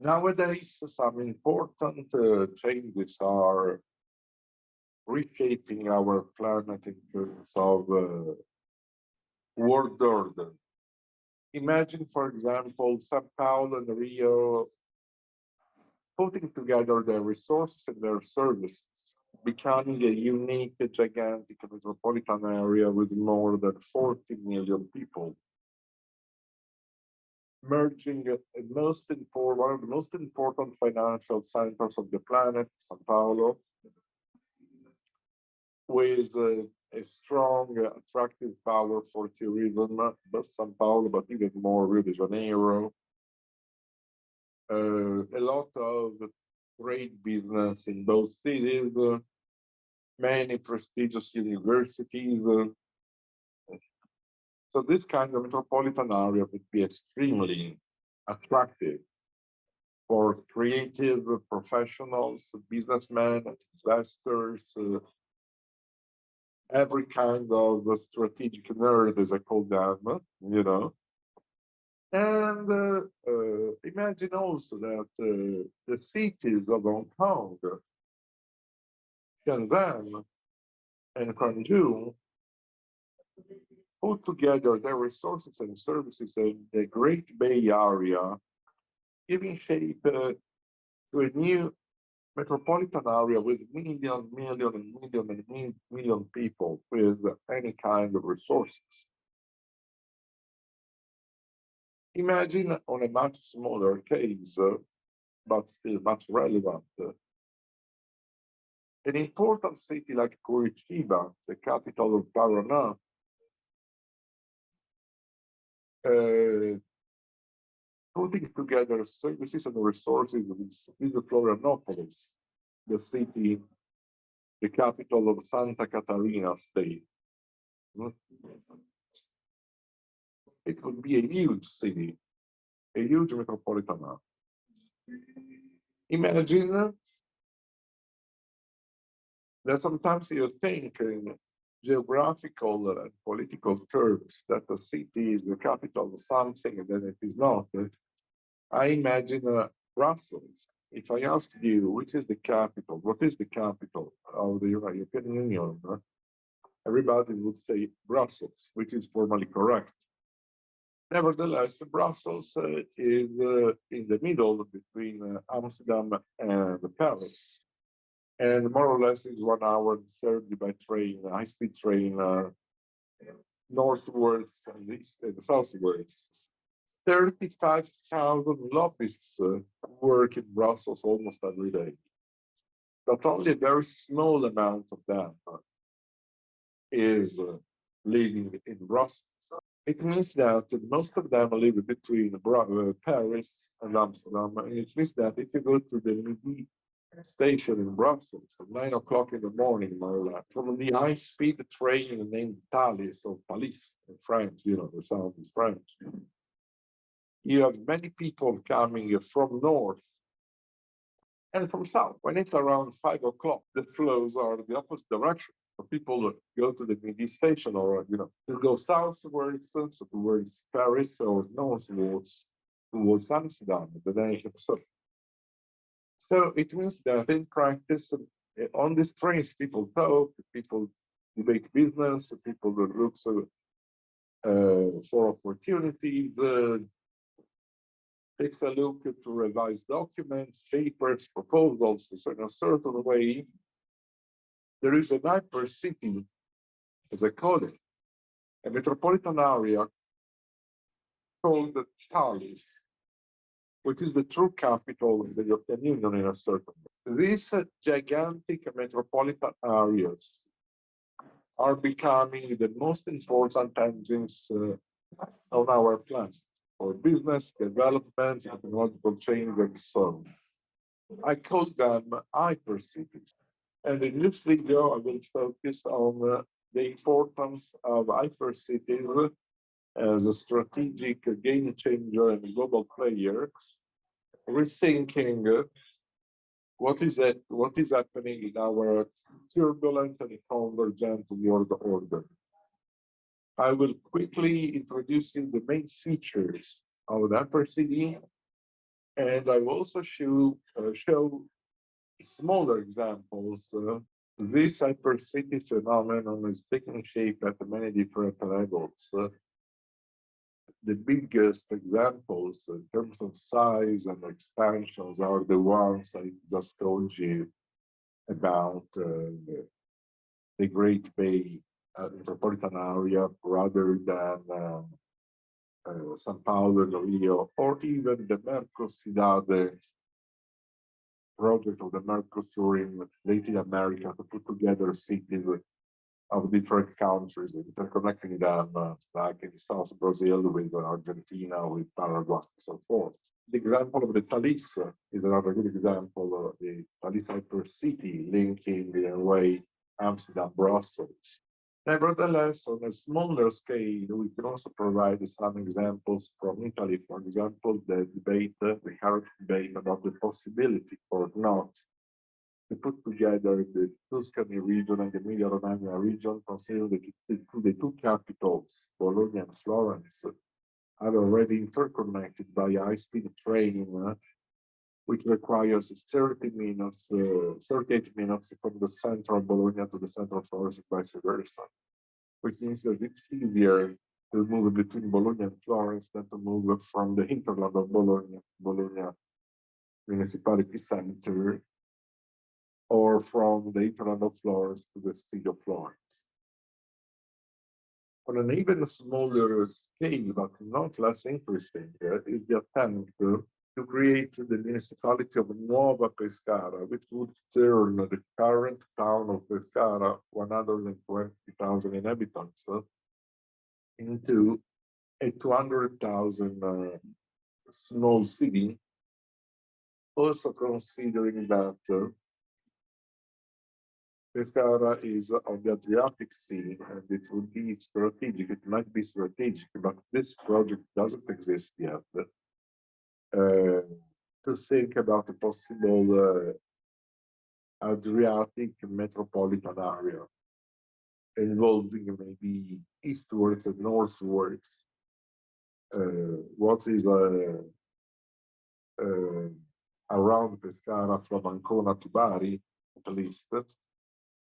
Nowadays, some important changes are reshaping our planet in terms of world order. Imagine, for example, Sao Paulo and Rio putting together their resources and their services, becoming a unique, gigantic metropolitan area with more than 40 million people, merging one of the most important financial centers of the planet, Sao Paulo, with a strong, attractive power for tourism, not Sao Paulo, but even more Rio de Janeiro, a lot of great business in both cities, many prestigious universities. So this kind of metropolitan area would be extremely attractive for creative professionals, businessmen, investors, every kind of strategic nerd, as I call them, you know. And imagine also that the cities of Hong Kong, Shenzhen, and Guangzhou put together their resources and services in the Great Bay Area, giving shape to a new metropolitan area with million people with any kind of resources. Imagine on a much smaller case, but still much relevant, an important city like Curitiba, the capital of Paraná, uh, putting together services and resources with Florianopolis, the city, the capital of Santa Catarina state. It would be a huge city, a huge metropolitan area. Imagine that sometimes you think in geographical and political terms that a city is the capital of something and then it is not. I imagine Brussels. If I asked you which is the capital, what is the capital of the European Union, everybody would say Brussels, which is formally correct. Nevertheless, Brussels is in the middle between Amsterdam and Paris, and more or less is 1 hour and 30 by train, high-speed train, northwards and east and southwards. 35,000 lobbyists work in Brussels almost every day, but only a very small amount of them is living in Brussels. It means that most of them live between Paris and Amsterdam. And it means that if you go to the Midi station in Brussels at 9 o'clock in the morning, more or less, from the high-speed train named Thalys or Thalys in French, you know, the sound is French. You have many people coming from north and from south. When it's around 5 o'clock, the flows are the opposite direction. So people go to the Midi station or, you know, to go southwards, so towards Paris or northwards towards Amsterdam. So it means that in practice, on these trains, people talk, people debate business, people look for opportunities, takes a look to revise documents, papers, proposals in a certain way. There is an HYPERCITY, as I call it, a metropolitan area called Thalys, which is the true capital of the European Union in a certain way. These gigantic metropolitan areas are becoming the most important engines on our planet for business, development, technological change, and so on. I call them hypercities. And in this video, I will focus on the importance of hypercities as a strategic game changer and global player, rethinking what is happening in our turbulent and convergent world order. I will quickly introduce you the main features of the hypercity And I will also show smaller examples. This hypercity phenomenon is taking shape at many different levels. The biggest examples in terms of size and expansions are the ones I just told you about the Great Bay metropolitan area rather than Sao Paulo, Rio, or even the Mercosidade project of the Mercosur in Latin America to put together cities of different countries, interconnecting them, like in South Brazil with Argentina, with Paraguay, and so forth. The example of the Thalys is another good example of the Thalys hypercity linking in a way Amsterdam, Brussels. Nevertheless, on a smaller scale, we can also provide some examples from Italy. For example, the current debate about the possibility or not to put together the Tuscany region and the Emilia-Romagna region, considering the two capitals, Bologna and Florence, are already interconnected by high-speed train, which requires 38 minutes from the center of Bologna to the center of Florence and vice versa, which means that it's easier to move between Bologna and Florence than to move from the hinterland of Bologna municipality center, or from the hinterland of Florence to the city of Florence. On an even smaller scale, but not less interesting, is the attempt to create the municipality of Nuova Pescara, which would turn the current town of Pescara, 120,000 inhabitants, into a 200,000 small city, also considering that Pescara is on the Adriatic Sea and it would be strategic. It might be strategic, but this project doesn't exist yet. To think about a possible Adriatic metropolitan area involving maybe eastwards and northwards. What is around Pescara from Ancona to Bari, at least,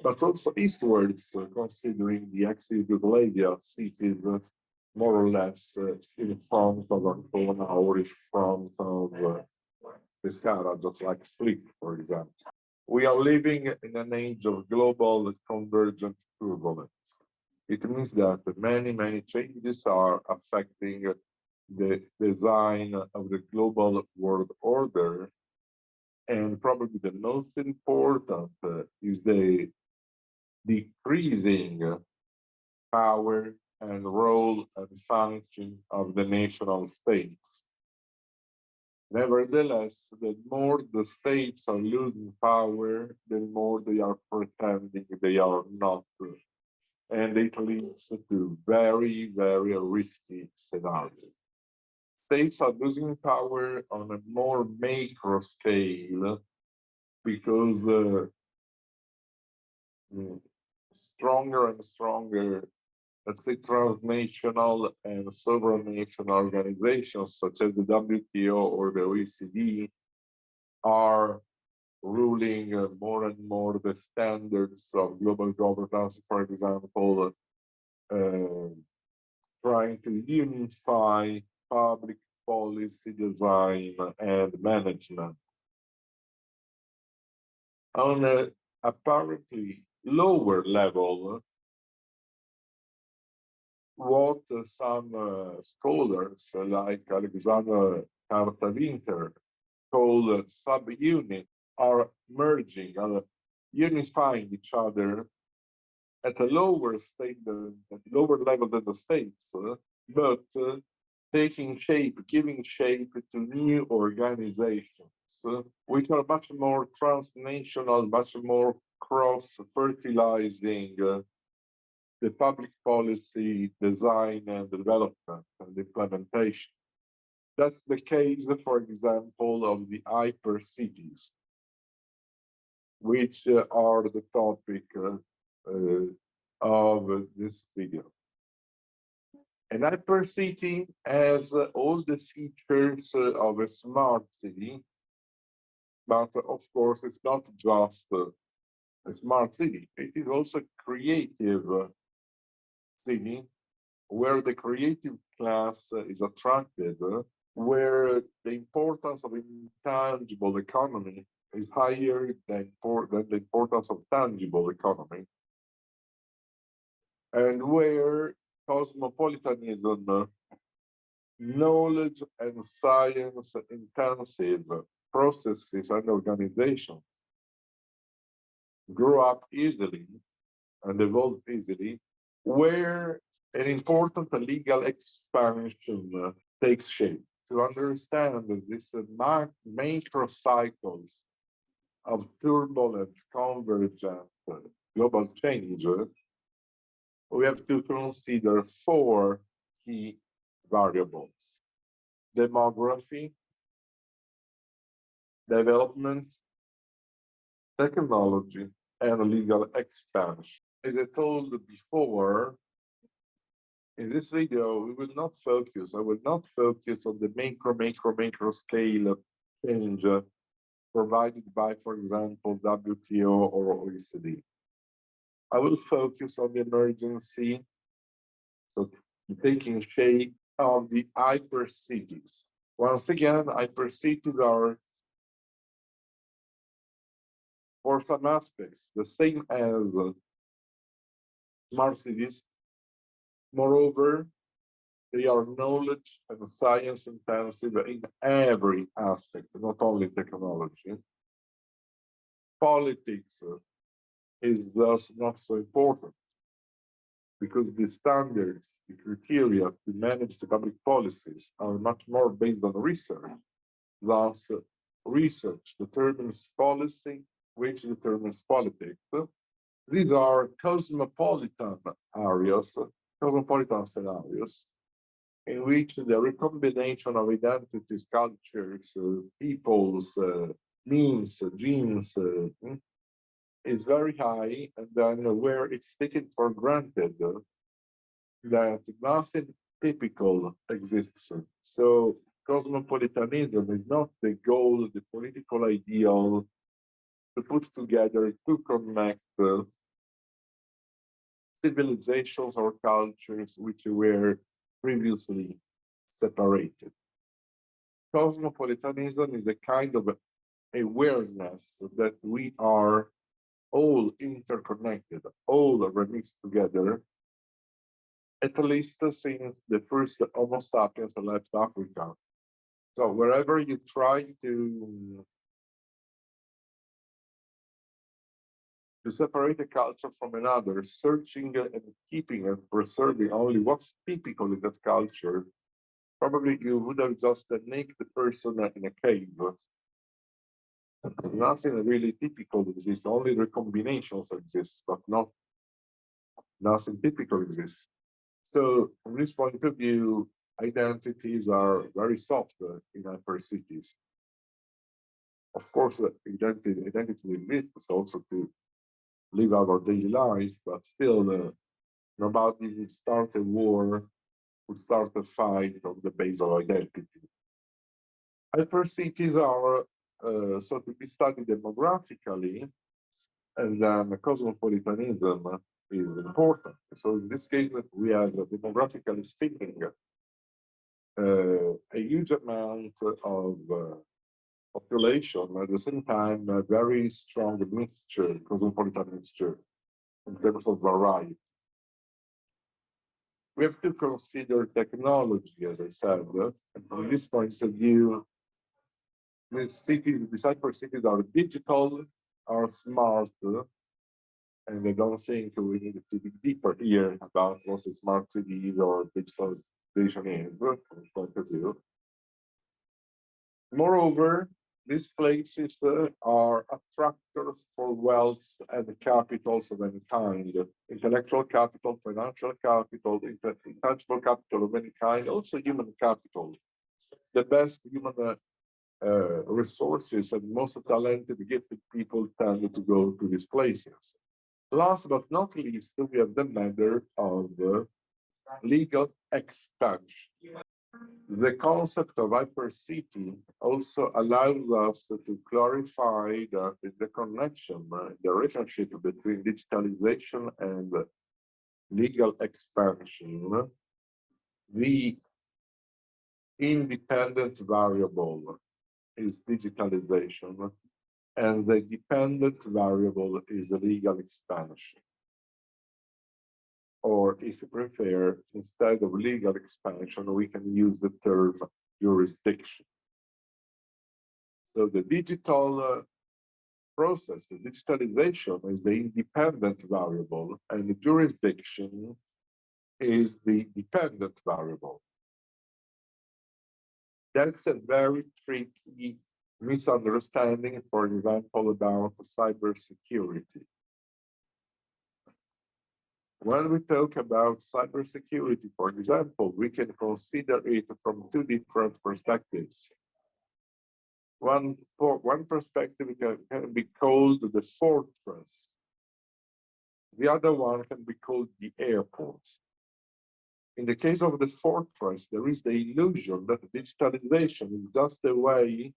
but also eastwards, considering the ex-Yugoslavia cities more or less in front of Ancona or in front of Pescara, just like Split, for example. We are living in an age of global convergent turbulence. It means that many, many changes are affecting the design of the global world order. And probably the most important is the decreasing power and role and function of the national states. Nevertheless, the more the states are losing power, the more they are pretending they are not. And it leads to very, very risky scenarios. States are losing power on a more macro scale because stronger and stronger, let's say, transnational and sovereign organizations such as the WTO or the OECD are ruling more and more the standards of global governance, for example, uh, trying to unify public policy design and management on a apparently lower level. What some scholars like Alexander Carter-Winter call subunits are merging, unifying each other at a lower level than the states, but taking shape, giving shape to new organizations, which are much more transnational, much more cross-fertilizing the public policy design and development and implementation. That's the case, for example, of the hypercities, which are the topic of this video. An hypercity has all the features of a smart city, but of course, it's not just a smart city. It is also a creative city where the creative class is attracted, where the importance of intangible economy is higher than the importance of tangible economy, and where cosmopolitanism, knowledge and science intensive processes and organizations grow up easily and evolve easily, where an important legal expansion takes shape. To understand these macro cycles of turbulent, convergent global change, we have to consider four key variables: demography, development, technology, and legal expansion. As I told before, in this video, I will not focus on the macro scale change provided by, for example, WTO or OECD. I will focus on the emergency, so taking shape of the hypercities. Once again, hypercities are, for some aspects, the same as smart cities. Moreover, they are knowledge and science intensive in every aspect, not only technology. Politics is thus not so important because the standards, the criteria to manage the public policies are much more based on research. Thus, research determines policy, which determines politics. These are cosmopolitan areas, cosmopolitan scenarios, in which the recombination of identities, cultures, peoples, means, genes is very high, and then where it's taken for granted that nothing typical exists. So cosmopolitanism is not the goal, the political ideal to put together, to connect civilizations or cultures which were previously separated. Cosmopolitanism is a kind of awareness that we are all interconnected, all remixed together, at least since the first Homo sapiens left Africa. So wherever you try to separate a culture from another, searching and keeping and preserving only what's typical in that culture, probably you would have just naked person in a cave. Nothing really typical exists, only recombinations exist, but not nothing typical exists. So from this point of view, identities are very soft in hypercities. Of course, identity exists also to live our daily life, but still, nobody would start a war, would start a fight on the base of identity. Hypercities are so to be studied demographically, and then cosmopolitanism is important. So in this case, we have, demographically speaking, a huge amount of population, at the same time, a very strong mixture, cosmopolitan mixture, in terms of variety. We have to consider technology, as I said, and from this point of view, these hyper cities are digital, are smart, and I don't think we need to dig deeper here about what a smart cities or digitalization is from this point of view. Moreover, these places are attractors for wealth and capitals of any kind, intellectual capital, financial capital, intangible capital of any kind, also human capital. The best human resources and most talented, gifted people tend to go to these places. Last but not least, we have the matter of legal expansion. The concept of hypercity also allows us to clarify that the connection, the relationship between digitalization and legal expansion, the independent variable is digitalization, and the dependent variable is legal expansion. Or if you prefer, instead of legal expansion, we can use the term jurisdiction. So the digital process, the digitalization is the independent variable, and the jurisdiction is the dependent variable. That's a very tricky misunderstanding, for example, about cybersecurity. When we talk about cybersecurity, for example, we can consider it from two different perspectives. One perspective can be called the fortress. The other one can be called the airport. In the case of the fortress, there is the illusion that digitalization is just a way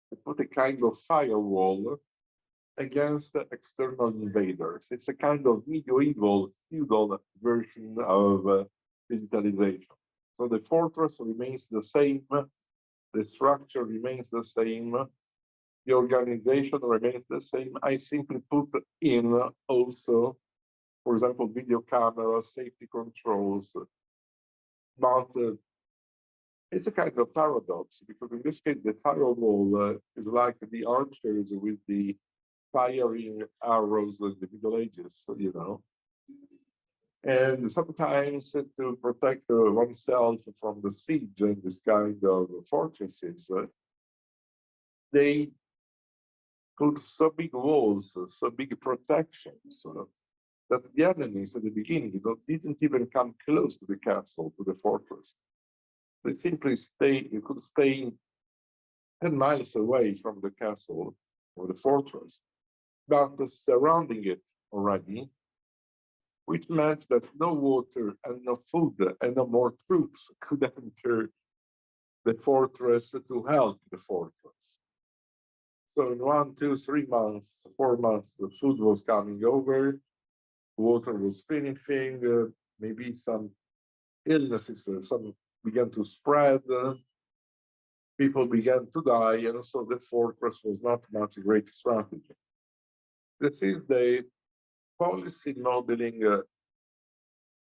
to put a kind of firewall against external invaders. It's a kind of medieval feudal version of digitalization. So the fortress remains the same, the structure remains the same, the organization remains the same. I simply put in also, for example, video cameras, safety controls, but it's a kind of paradox because in this case, the firewall is like the archers with the firing arrows in the Middle Ages, you know. And sometimes to protect oneself from the siege in this kind of fortresses, they put so big walls, so big protections that the enemies at the beginning didn't even come close to the castle, to the fortress. They simply could stay 10 miles away from the castle or the fortress, but surrounding it already, which meant that no water and no food and no more troops could enter the fortress to help the fortress. So in 1, 2, 3 months, 4 months, the food was coming over, water was finishing, maybe some illnesses, some began to spread, people began to die, and so the fortress was not much a great strategy. This is the policy modeling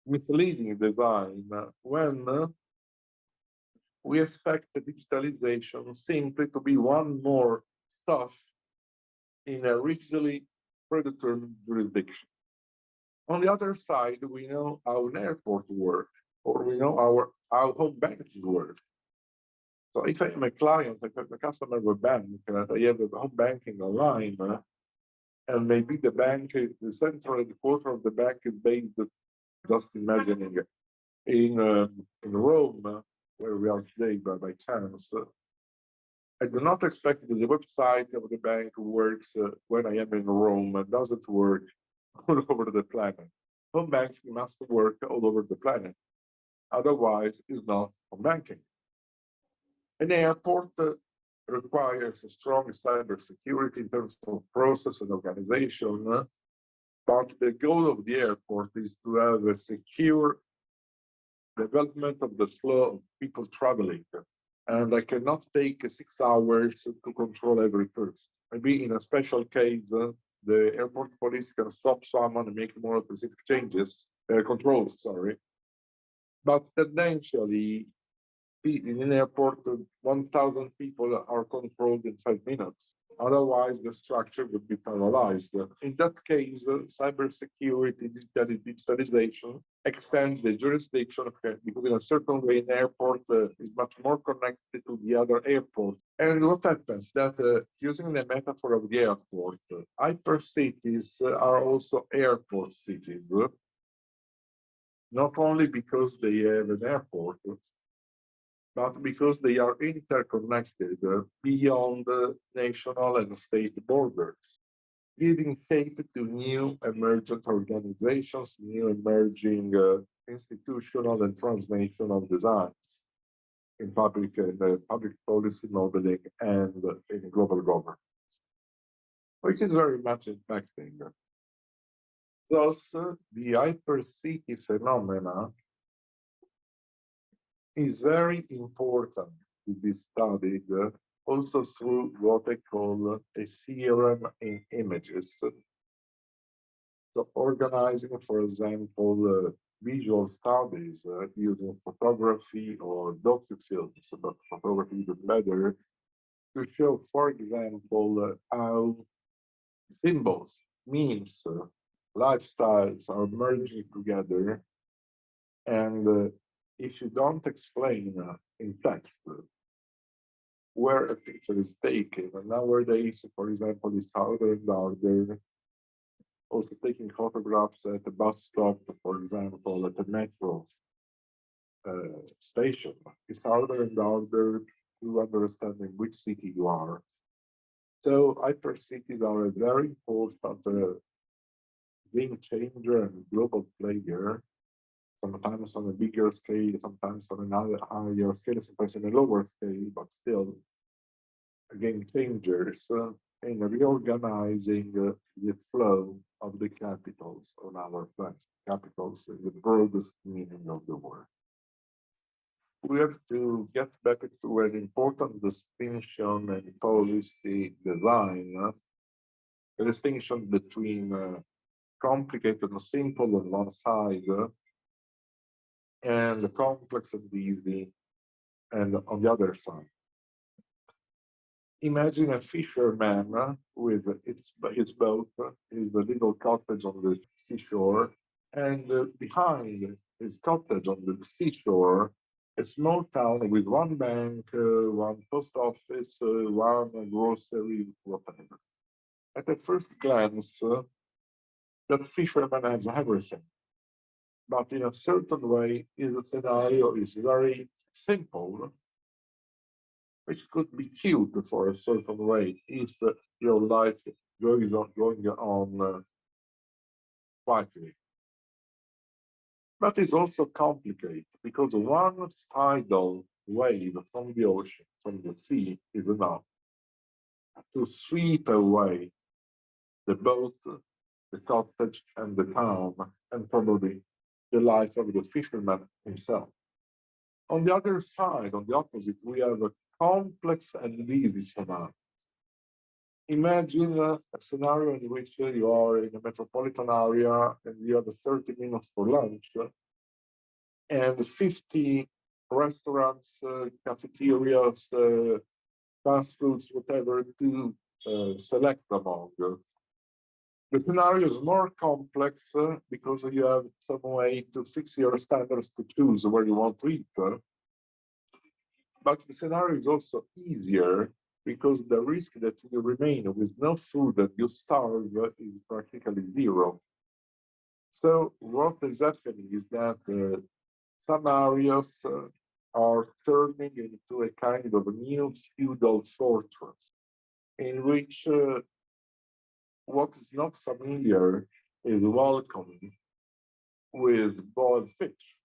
misleading design when we expect the digitalization simply to be one more stuff in a rigidly predetermined jurisdiction. On the other side, we know how an airport works, or we know how home banking works. So if I'm a client, if I'm a customer of a bank, and I have a home banking online, and maybe the bank, the central headquarters of the bank is based, just imagining, in Rome, where we are today by chance. I do not expect that the website of the bank works when I am in Rome. It doesn't work all over the planet. Home banking must work all over the planet. Otherwise, it's not home banking. An airport requires a strong cybersecurity in terms of process and organization, but the goal of the airport is to have a secure development of the flow of people traveling. And I cannot take 6 hours to control every person. Maybe in a special case, the airport police can stop someone and make more specific changes, controls, sorry. But tendentially, in an airport, 1,000 people are controlled in 5 minutes. Otherwise, the structure would be paralyzed. In that case, cybersecurity, digitalization expands the jurisdiction because in a certain way, an airport is much more connected to the other airports. And what happens that using the metaphor of the airport, hypercities are also airport cities, not only because they have an airport, but because they are interconnected beyond national and state borders. giving shape to new emergent organizations, new emerging institutional and transnational designs in public policy modeling and in global governance, which is very much impacting. Thus, the hypercity phenomena is very important to be studied also through what I call a theorem in images. So organizing, for example, visual studies using photography or docufilms, but photography is better, to show, for example, how symbols, memes, lifestyles are merging together. And if you don't explain in text where a picture is taken, and nowadays, for example, the Southern Order also taking photographs at the bus stop, for example, at the metro station. It's harder and harder to understand in which city you are. So hypercities are a very important game changer and global player, sometimes on a bigger scale, sometimes on another higher scale, sometimes on a lower scale, but still game changers in reorganizing the flow of the capitals on our planet, capitals in the broadest meaning of the word. We have to get back to an important distinction in policy design, a distinction between complicated and simple on one side, and complex and easy and on the other side. Imagine a fisherman with his boat, his little cottage on the seashore, and behind his cottage on the seashore, a small town with one bank, one post office, one grocery, whatever. At a first glance, that fisherman has everything, but in a certain way, his scenario is very simple, which could be cute for a certain way if your life going on quietly. But it's also complicated because one tidal wave from the ocean, from the sea, is enough to sweep away the boat, the cottage, and the town, and probably the life of the fisherman himself. On the other side, on the opposite, we have a complex and easy scenario. Imagine a scenario in which you are in a metropolitan area and you have 30 minutes for lunch and 50 restaurants, cafeterias, fast foods, whatever, to select among. The scenario is more complex because you have some way to fix your standards to choose where you want to eat. But the scenario is also easier because the risk that you remain with no food and you starve is practically zero. So what is happening is that some areas are turning into a kind of new feudal fortress in which what is not familiar is welcome with boiled fish,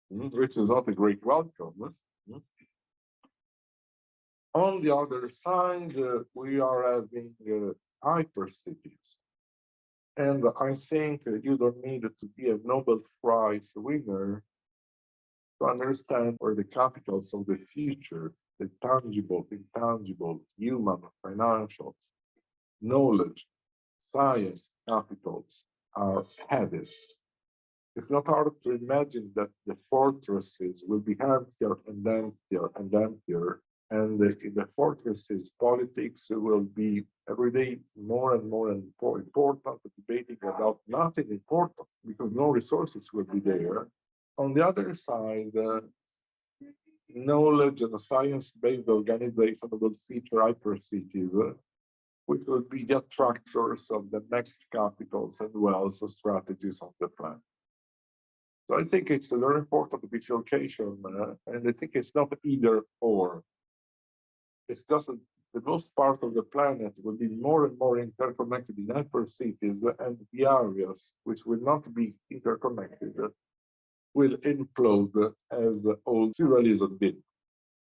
which is not a great welcome. On the other side, we are having hyper cities. And I think you don't need to be a Nobel Prize winner to understand where the capitals of the future, the tangible, intangible, human, financial, knowledge, science capitals are headed. It's not hard to imagine that the fortresses will be emptier and emptier and emptier. And in the fortresses, politics will be every day more and more important, debating about nothing important because no resources will be there. On the other side, knowledge and science-based organization will feature hypercities, which will be the attractors of the next capitals and wealth strategies on the planet. So I think it's a very important bifurcation, and I think it's not either or. It's just the most part of the planet will be more and more interconnected in hypercities, and the areas which will not be interconnected will implode as old surrealism did.